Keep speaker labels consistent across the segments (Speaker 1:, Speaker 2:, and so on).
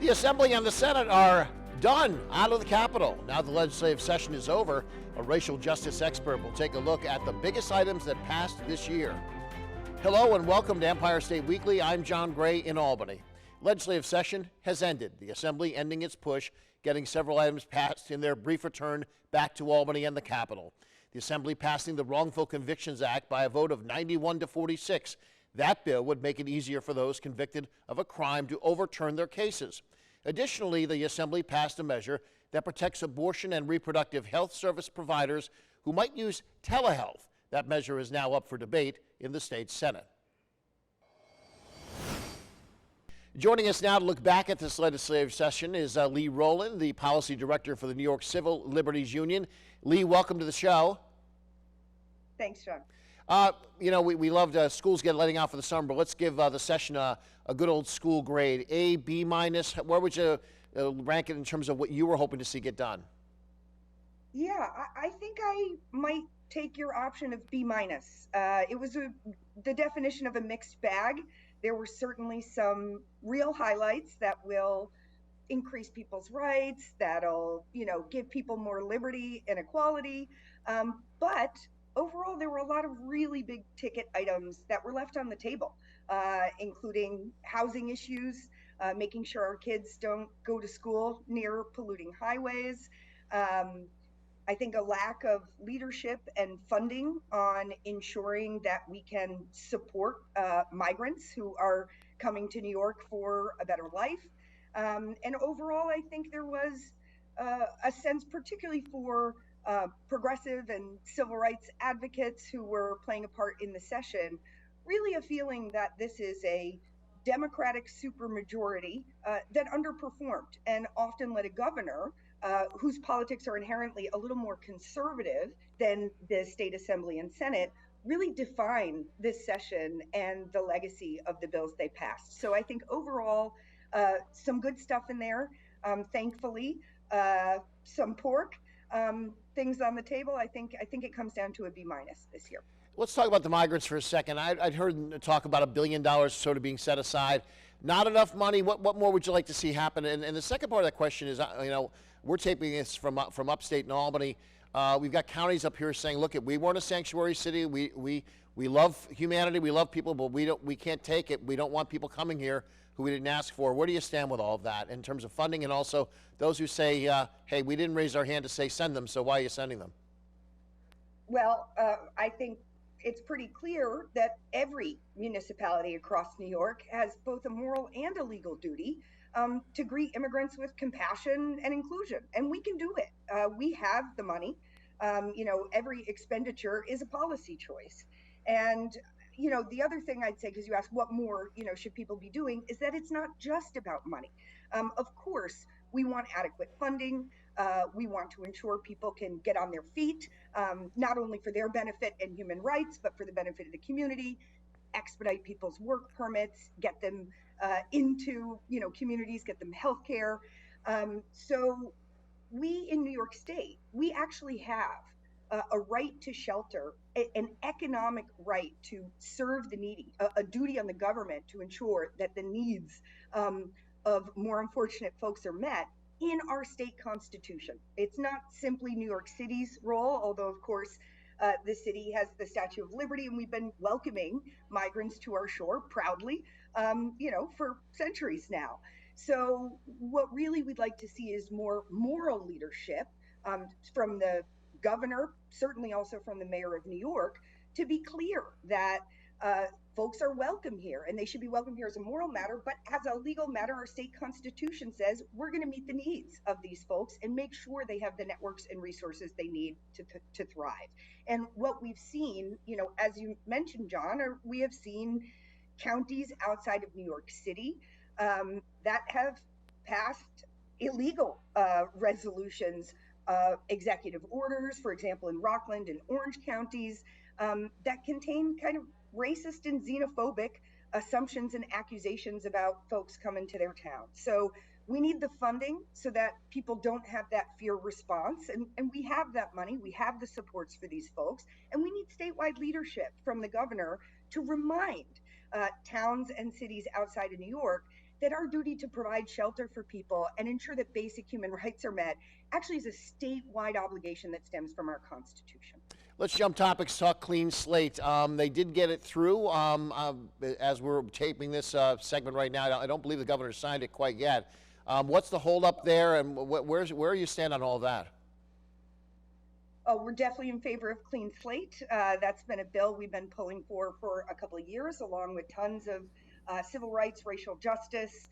Speaker 1: The Assembly and the Senate are done out of the Capitol. Now the legislative session is over. A racial justice expert will take a look at the biggest items that passed this year. Hello and welcome to Empire State Weekly. I'm John Gray in Albany. Legislative session has ended. The Assembly ending its push, getting several items passed in their brief return back to Albany and the Capitol. The Assembly passing the Wrongful Convictions Act by a vote of 91 to 46. That bill would make it easier for those convicted of a crime to overturn their cases. Additionally, the Assembly passed a measure that protects abortion and reproductive health service providers who might use telehealth. That measure is now up for debate in the state Senate. Joining us now to look back at this legislative session is Lee Roland, the policy director for the New York Civil Liberties Union. Lee, welcome to the show.
Speaker 2: Thanks, John.
Speaker 1: We loved schools letting out for the summer, but let's give the session a good old school grade. A, B minus. Where would you rank it in terms of what you were hoping to see get done?
Speaker 2: Yeah, I think I might take your option of B minus. It was the definition of a mixed bag. There were certainly some real highlights that will increase people's rights, that'll, give people more liberty and equality. But overall, there were a lot of really big ticket items that were left on the table, including housing issues, making sure our kids don't go to school near polluting highways. I think a lack of leadership and funding on ensuring that we can support migrants who are coming to New York for a better life. And overall, I think there was a sense, particularly for progressive and civil rights advocates who were playing a part in the session, really a feeling that this is a Democratic supermajority that underperformed and often let a governor whose politics are inherently a little more conservative than the state assembly and Senate really define this session and the legacy of the bills they passed. So I think overall, some good stuff in there. Thankfully, some pork, things on the table. I think it comes down to a B minus this year.
Speaker 1: Let's talk about the migrants for a second. I'd heard talk about $1 billion sort of being set aside. Not enough money. What more would you like to see happen? And the second part of that question is, we're taping this from upstate in Albany. We've got counties up here saying, look, we weren't a sanctuary city. We love humanity. We love people, but we can't take it. We don't want people coming here who we didn't ask for. Where do you stand with all of that in terms of funding, and also those who say, hey, we didn't raise our hand to say send them, so why are you sending them?
Speaker 2: Well, I think it's pretty clear that every municipality across New York has both a moral and a legal duty to greet immigrants with compassion and inclusion. And we can do it. We have the money. Every expenditure is a policy choice. And, the other thing I'd say, because you asked what more, should people be doing, is that it's not just about money. Of course, we want adequate funding. We want to ensure people can get on their feet, not only for their benefit and human rights, but for the benefit of the community, expedite people's work permits, get them into, communities, get them health care. So we in New York State, we actually have a right to shelter, an economic right to serve the needy, a duty on the government to ensure that the needs of more unfortunate folks are met in our state constitution. It's not simply New York City's role, although of course the city has the Statue of Liberty, and we've been welcoming migrants to our shore proudly, for centuries now. So what really we'd like to see is more moral leadership from the governor, certainly also from the mayor of New York, to be clear that folks are welcome here, and they should be welcome here as a moral matter, but as a legal matter, our state constitution says we're going to meet the needs of these folks and make sure they have the networks and resources they need to thrive. And what we've seen, as you mentioned, John, we have seen counties outside of New York City that have passed illegal resolutions, executive orders, for example, in Rockland and Orange counties, that contain kind of racist and xenophobic assumptions and accusations about folks coming to their town. So we need the funding so that people don't have that fear response. And we have that money, we have the supports for these folks, and we need statewide leadership from the governor to remind towns and cities outside of New York that our duty to provide shelter for people and ensure that basic human rights are met actually is a statewide obligation that stems from our Constitution.
Speaker 1: Let's jump topics, talk clean slate. They did get it through as we're taping this segment right now. I don't believe the governor signed it quite yet. What's the holdup there, and where you stand on all of that?
Speaker 2: Oh, we're definitely in favor of clean slate. That's been a bill we've been pulling for a couple of years, along with tons of civil rights, racial justice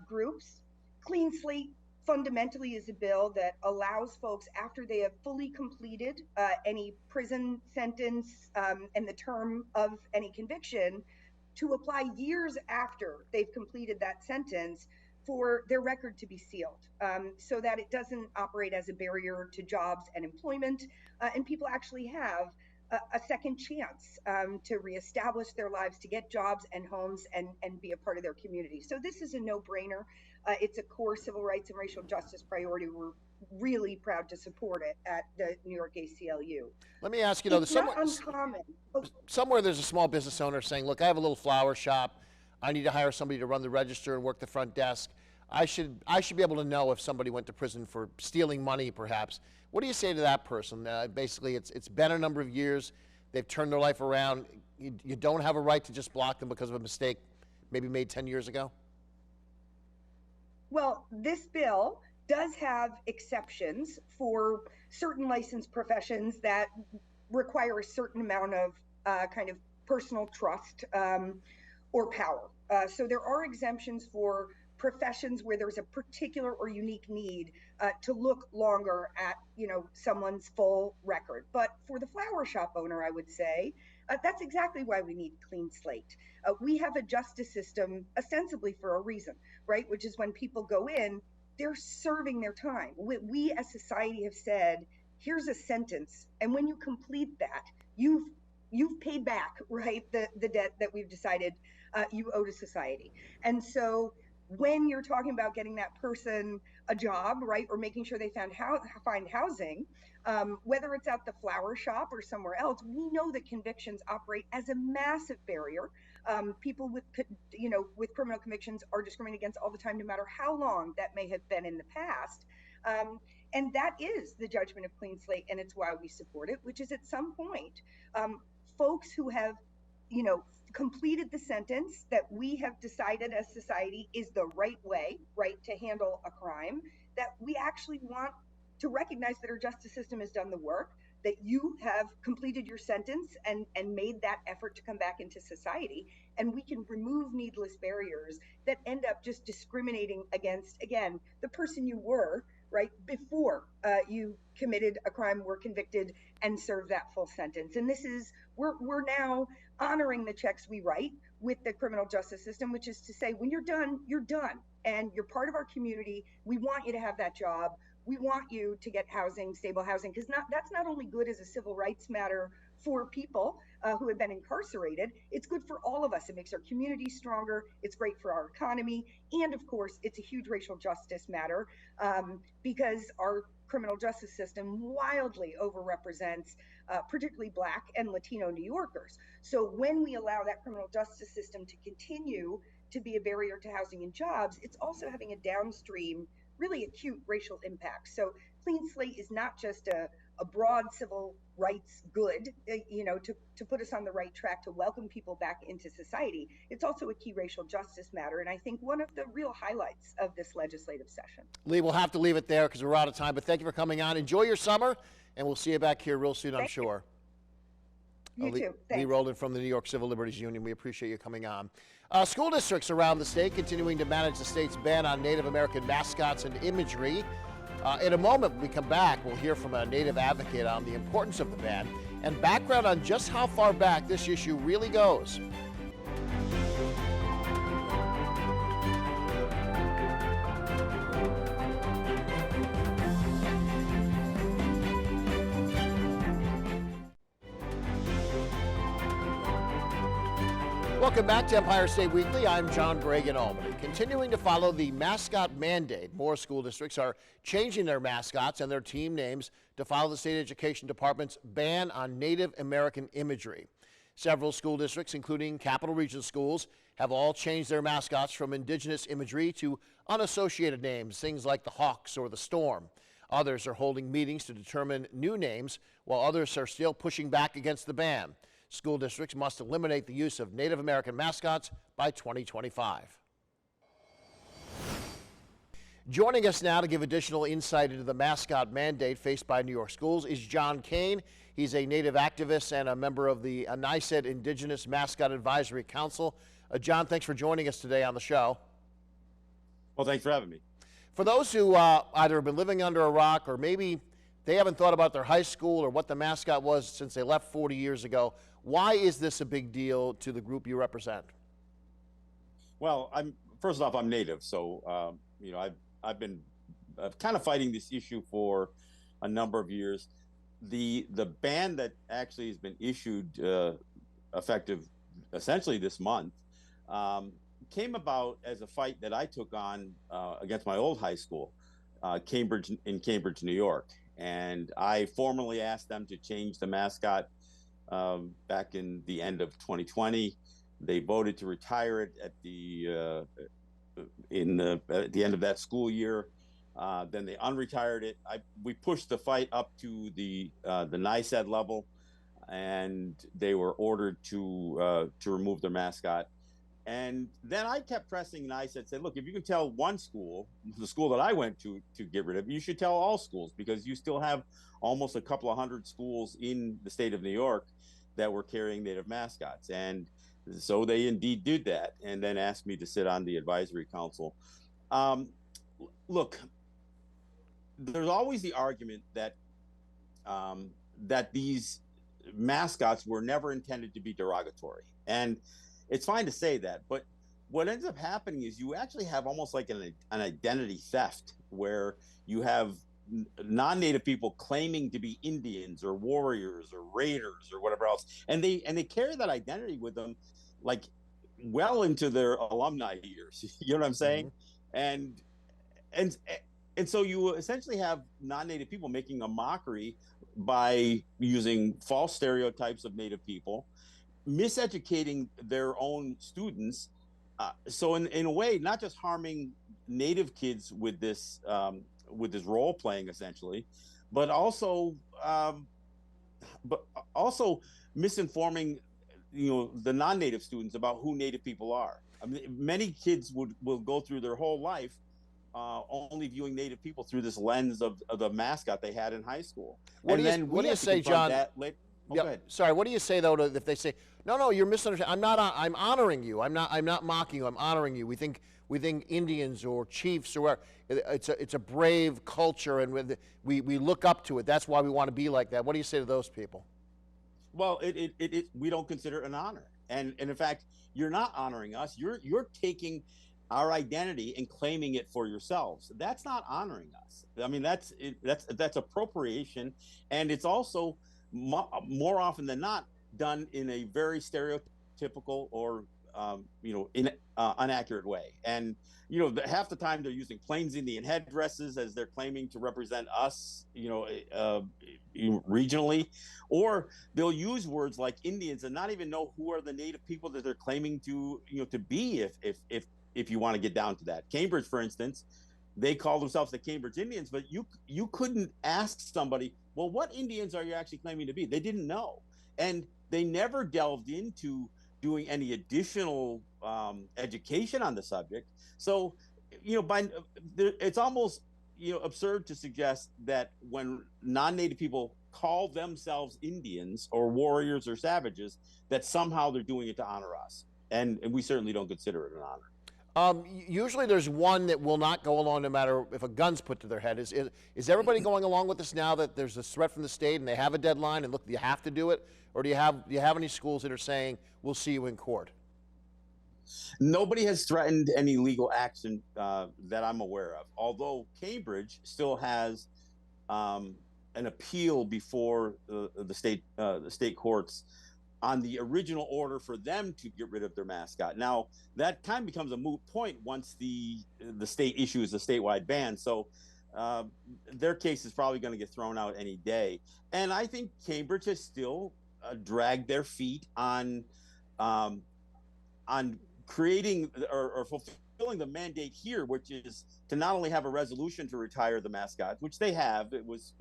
Speaker 2: groups. Clean slate fundamentally is a bill that allows folks, after they have fully completed any prison sentence and the term of any conviction, to apply years after they've completed that sentence for their record to be sealed, so that it doesn't operate as a barrier to jobs and employment, and people actually have a second chance to reestablish their lives, to get jobs and homes, and be a part of their community. So this is a no-brainer. It's a core civil rights and racial justice priority. We're really proud to support it at the New York ACLU.
Speaker 1: Let me ask you, though,
Speaker 2: it's not uncommon.
Speaker 1: Somewhere there's a small business owner saying, look, I have a little flower shop. I need to hire somebody to run the register and work the front desk. I should be able to know if somebody went to prison for stealing money, perhaps. What do you say to that person? Basically, it's been a number of years. They've turned their life around. You don't have a right to just block them because of a mistake maybe made 10 years ago?
Speaker 2: Well, this bill does have exceptions for certain licensed professions that require a certain amount of kind of personal trust or power. So there are exemptions for professions where there's a particular or unique need to look longer at, someone's full record. But for the flower shop owner, I would say that's exactly why we need clean slate. We have a justice system ostensibly for a reason, right? Which is when people go in, they're serving their time. We as society have said, here's a sentence, and when you complete that, you've paid back, right, the debt that we've decided you owe to society. And so when you're talking about getting that person a job, right, or making sure they find housing, whether it's at the flower shop or somewhere else, we know that convictions operate as a massive barrier. People with criminal convictions are discriminated against all the time, no matter how long that may have been in the past. And that is the judgment of clean slate, and it's why we support it, which is at some point, folks who have, completed the sentence that we have decided as society is the right way, right, to handle a crime, that we actually want to recognize that our justice system has done the work, that you have completed your sentence and made that effort to come back into society, and we can remove needless barriers that end up just discriminating against, again, the person you were, right, before you committed a crime, were convicted, and served that full sentence. And this is, we're now honoring the checks we write with the criminal justice system, which is to say, when you're done, and you're part of our community. We want you to have that job. We want you to get housing, stable housing, because that's not only good as a civil rights matter for people who have been incarcerated, it's good for all of us. It makes our community stronger. It's great for our economy. And of course, it's a huge racial justice matter because our criminal justice system wildly overrepresents particularly Black and Latino New Yorkers. So when we allow that criminal justice system to continue to be a barrier to housing and jobs, it's also having a downstream, really acute racial impact. So clean slate is not just a broad civil rights good, to put us on the right track to welcome people back into society. It's also a key racial justice matter, and I think one of the real highlights of this legislative session.
Speaker 1: Lee, we'll have to leave it there because we're out of time, but thank you for coming on. Enjoy your summer, and we'll see you back here real soon, I'm sure.
Speaker 2: You too. Thanks.
Speaker 1: Lee Roland from the New York Civil Liberties Union. We appreciate you coming on. School districts around the state continuing to manage the state's ban on Native American mascots and imagery. In a moment, when we come back, we'll hear from a Native advocate on the importance of the ban and background on just how far back this issue really goes. Welcome back to Empire State Weekly. I'm John Bragg in Albany. Continuing to follow the mascot mandate, more school districts are changing their mascots and their team names to follow the state education department's ban on Native American imagery. Several school districts, including Capital Region schools, have all changed their mascots from indigenous imagery to unassociated names, things like the Hawks or the Storm. Others are holding meetings to determine new names, while others are still pushing back against the ban. School districts must eliminate the use of Native American mascots by 2025. Joining us now to give additional insight into the mascot mandate faced by New York schools is John Kane. He's a Native activist and a member of the NYSED Indigenous Mascot Advisory Council. John, thanks for joining us today on the show.
Speaker 3: Well, thanks for having me.
Speaker 1: For those who either have been living under a rock or maybe they haven't thought about their high school or what the mascot was since they left 40 years ago, why is this a big deal to the group you represent?
Speaker 3: Well, first off, I'm Native, so I've been kind of fighting this issue for a number of years. The ban that actually has been issued, effective essentially this month, came about as a fight that I took on against my old high school, Cambridge, New York. And I formally asked them to change the mascot back in the end of 2020. They voted to retire it at the end of that school year. Then they unretired it. We pushed the fight up to the NYSED level, and they were ordered to remove their mascot. And then I kept pressing NYSED, said, look, if you can tell one school, the school that I went to get rid of, you should tell all schools, because you still have almost a couple of hundred schools in the state of New York that were carrying Native mascots. And so they indeed did that, and then asked me to sit on the advisory council. Look, there's always the argument that that these mascots were never intended to be derogatory. And it's fine to say that, but what ends up happening is you actually have almost like an identity theft, where you have non-Native people claiming to be Indians or warriors or raiders or whatever else, and they carry that identity with them, like well into their alumni years. You know what I'm saying? Mm-hmm. And so you essentially have non-Native people making a mockery by using false stereotypes of Native people, miseducating their own students. So in a way, not just harming Native kids with this role playing essentially, but also misinforming the non-Native students about who Native people are. I mean, many kids will go through their whole life only viewing Native people through this lens of the mascot they had in high school.
Speaker 1: What do you say, John? Sorry, what do you say though if they say, no, you're misunderstanding. I'm honoring you. I'm not mocking you. I'm honoring you. We think Indians or chiefs or it's a brave culture, and we look up to it. That's why we want to be like that. What do you say to those people?
Speaker 3: Well, we don't consider it an honor, and in fact, you're not honoring us. You're taking our identity and claiming it for yourselves. That's not honoring us. I mean, that's appropriation, and it's also more often than not done in a very stereotypical or inaccurate way. And half the time they're using Plains Indian headdresses as they're claiming to represent us, regionally, or they'll use words like Indians and not even know who are the Native people that they're claiming to be. If you want to get down to that, Cambridge, for instance, they call themselves the Cambridge Indians, but you couldn't ask somebody, well, what Indians are you actually claiming to be? They didn't know, and they never delved into doing any additional education on the subject. So, it's almost absurd to suggest that when non-Native people call themselves Indians or warriors or savages, that somehow they're doing it to honor us, and we certainly don't consider it an honor.
Speaker 1: Usually there's one that will not go along no matter if a gun's put to their head. Is everybody going along with this now that there's a threat from the state and they have a deadline and look, you have to do it? Or do you have any schools that are saying, we'll see you in court?
Speaker 3: Nobody has threatened any legal action that I'm aware of, although Cambridge still has an appeal before the state courts on the original order for them to get rid of their mascot. Now, that kind of becomes a moot point once the state issues a statewide ban. So their case is probably going to get thrown out any day. And I think Cambridge has still dragged their feet um, on creating or fulfilling the mandate here, which is to not only have a resolution to retire the mascot, which they have, it was,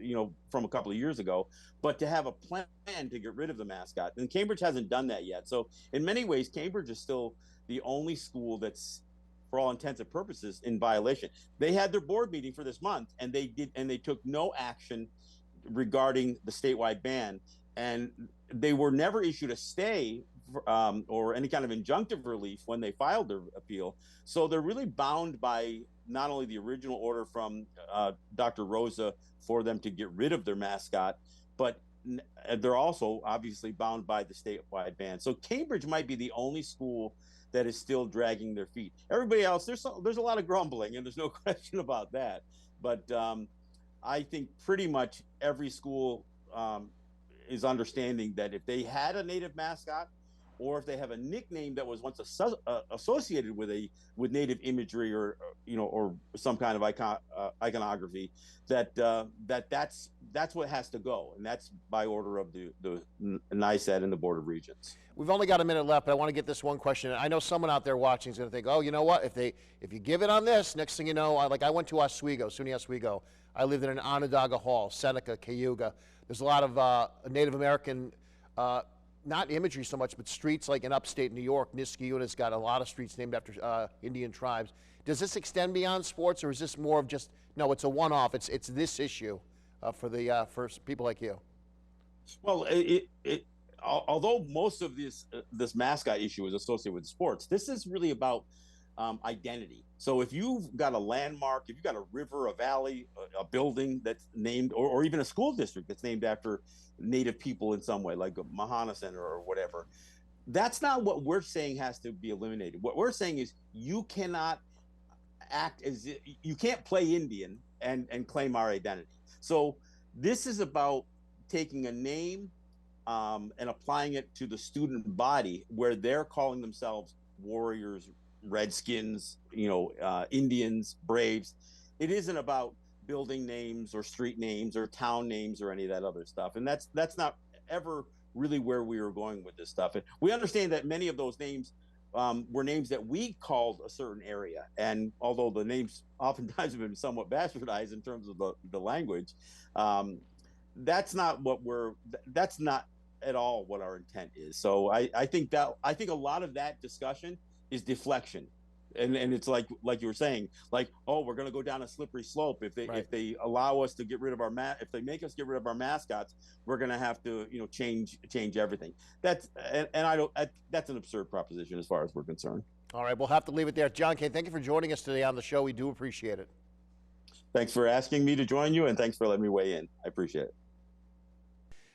Speaker 3: from a couple of years ago, but to have a plan to get rid of the mascot. And Cambridge hasn't done that yet. So in many ways, Cambridge is still the only school that's, for all intents and purposes, in violation. They had their board meeting for this month, and they took no action regarding the statewide ban, and they were never issued a stay or any kind of injunctive relief when they filed their appeal. So they're really bound by not only the original order from Dr. Rosa for them to get rid of their mascot, but they're also obviously bound by the statewide ban. So Cambridge might be the only school that is still dragging their feet. Everybody else, there's a lot of grumbling, and there's no question about that. But I think pretty much every school is understanding that if they had a native mascot, or if they have a nickname that was once associated with native imagery or some kind of iconography, that's what has to go, and that's by order of the NISAD and the Board of Regents.
Speaker 1: We've only got a minute left, but I want to get this one question. I know someone out there watching is going to think, oh, you know what? If you give it on this, next thing you know, I went to Oswego, SUNY Oswego. I lived in an Onondaga Hall, Seneca, Cayuga. There's a lot of Native American, not imagery so much, but streets like in upstate New York. Niskayuna's got a lot of streets named after Indian tribes. Does this extend beyond sports, or is this more of just, no, it's a one-off, it's this issue for people like you?
Speaker 3: Well, although most of this mascot issue is associated with sports, this is really about identity. So if you've got a landmark, if you've got a river, a valley, a building that's named, or even a school district that's named after Native people in some way, like a Mahana Center or whatever, that's not what we're saying has to be eliminated. What we're saying is you cannot act as if, you can't play Indian and claim our identity. So this is about taking a name and applying it to the student body where they're calling themselves warriors, Redskins, Indians, Braves. It isn't about building names or street names or town names or any of that other stuff. And that's not ever really where we were going with this stuff. And we understand that many of those names were names that we called a certain area. And although the names oftentimes have been somewhat bastardized in terms of the language, that's not at all what our intent is. So I think a lot of that discussion is deflection. And it's like you were saying, oh, we're going to go down a slippery slope if they allow us to get rid of if they make us get rid of our mascots, we're going to have to change everything. That's an absurd proposition as far as we're concerned. All
Speaker 1: right, we'll have to leave it there. John Kay, thank you for joining us today on the show. We do appreciate it.
Speaker 3: Thanks for asking me to join you, and thanks for letting me weigh in. I appreciate it.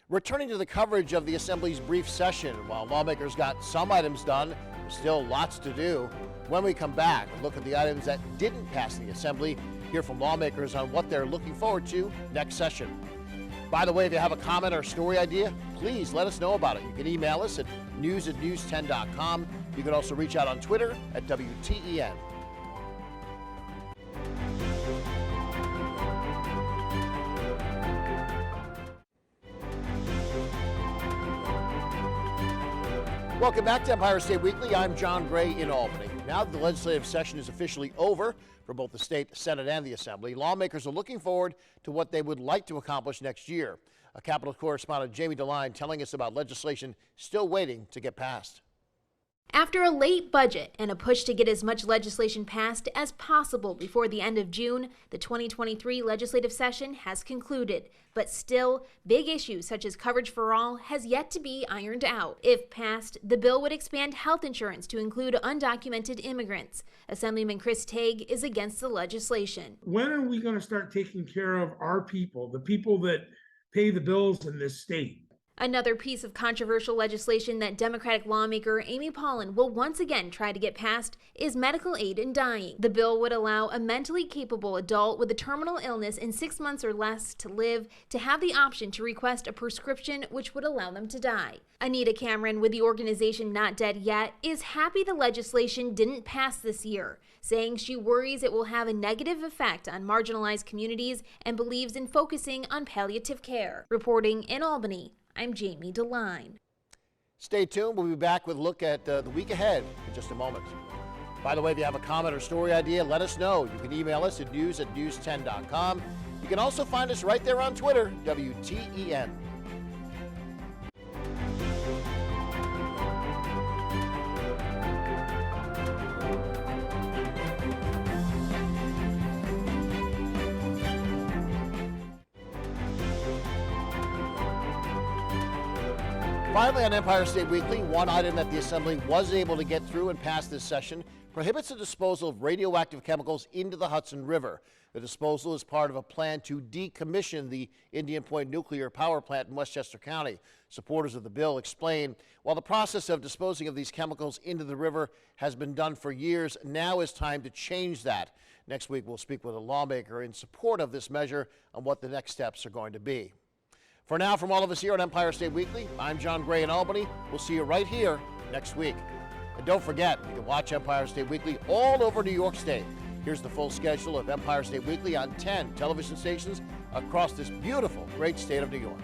Speaker 1: Returning to the coverage of the Assembly's brief session, while lawmakers got some items done, there's still lots to do. When we come back, look at the items that didn't pass the Assembly, hear from lawmakers on what they're looking forward to next session. By the way, if you have a comment or story idea, please let us know about it. You can email us at news@news10.com. You can also reach out on Twitter at WTEN. Welcome back to Empire State Weekly. I'm John Gray in Albany. Now that the legislative session is officially over for both the state, Senate, and the Assembly, lawmakers are looking forward to what they would like to accomplish next year. A Capitol correspondent, Jamie DeLine, telling us about legislation still waiting to get passed.
Speaker 4: After a late budget and a push to get as much legislation passed as possible before the end of June, the 2023 legislative session has concluded. But still, big issues such as coverage for all has yet to be ironed out. If passed, the bill would expand health insurance to include undocumented immigrants. Assemblyman Chris Tague is against the legislation.
Speaker 5: When are we going to start taking care of our people, the people that pay the bills in this state?
Speaker 4: Another piece of controversial legislation that Democratic lawmaker Amy Paulin will once again try to get passed is medical aid in dying. The bill would allow a mentally capable adult with a terminal illness in 6 months or less to live to have the option to request a prescription which would allow them to die. Anita Cameron with the organization Not Dead Yet is happy the legislation didn't pass this year, saying she worries it will have a negative effect on marginalized communities and believes in focusing on palliative care. Reporting in Albany, I'm Jamie DeLine.
Speaker 1: Stay tuned. We'll be back with a look at the week ahead in just a moment. By the way, if you have a comment or story idea, let us know. You can email us at news@news10.com. You can also find us right there on Twitter, WTEN. Finally, on Empire State Weekly, one item that the Assembly was able to get through and pass this session prohibits the disposal of radioactive chemicals into the Hudson River. The disposal is part of a plan to decommission the Indian Point nuclear power plant in Westchester County. Supporters of the bill explain, while the process of disposing of these chemicals into the river has been done for years, now is time to change that. Next week, we'll speak with a lawmaker in support of this measure on what the next steps are going to be. For now, from all of us here at Empire State Weekly, I'm John Gray in Albany. We'll see you right here next week. And don't forget, you can watch Empire State Weekly all over New York State. Here's the full schedule of Empire State Weekly on 10 television stations across this beautiful, great state of New York.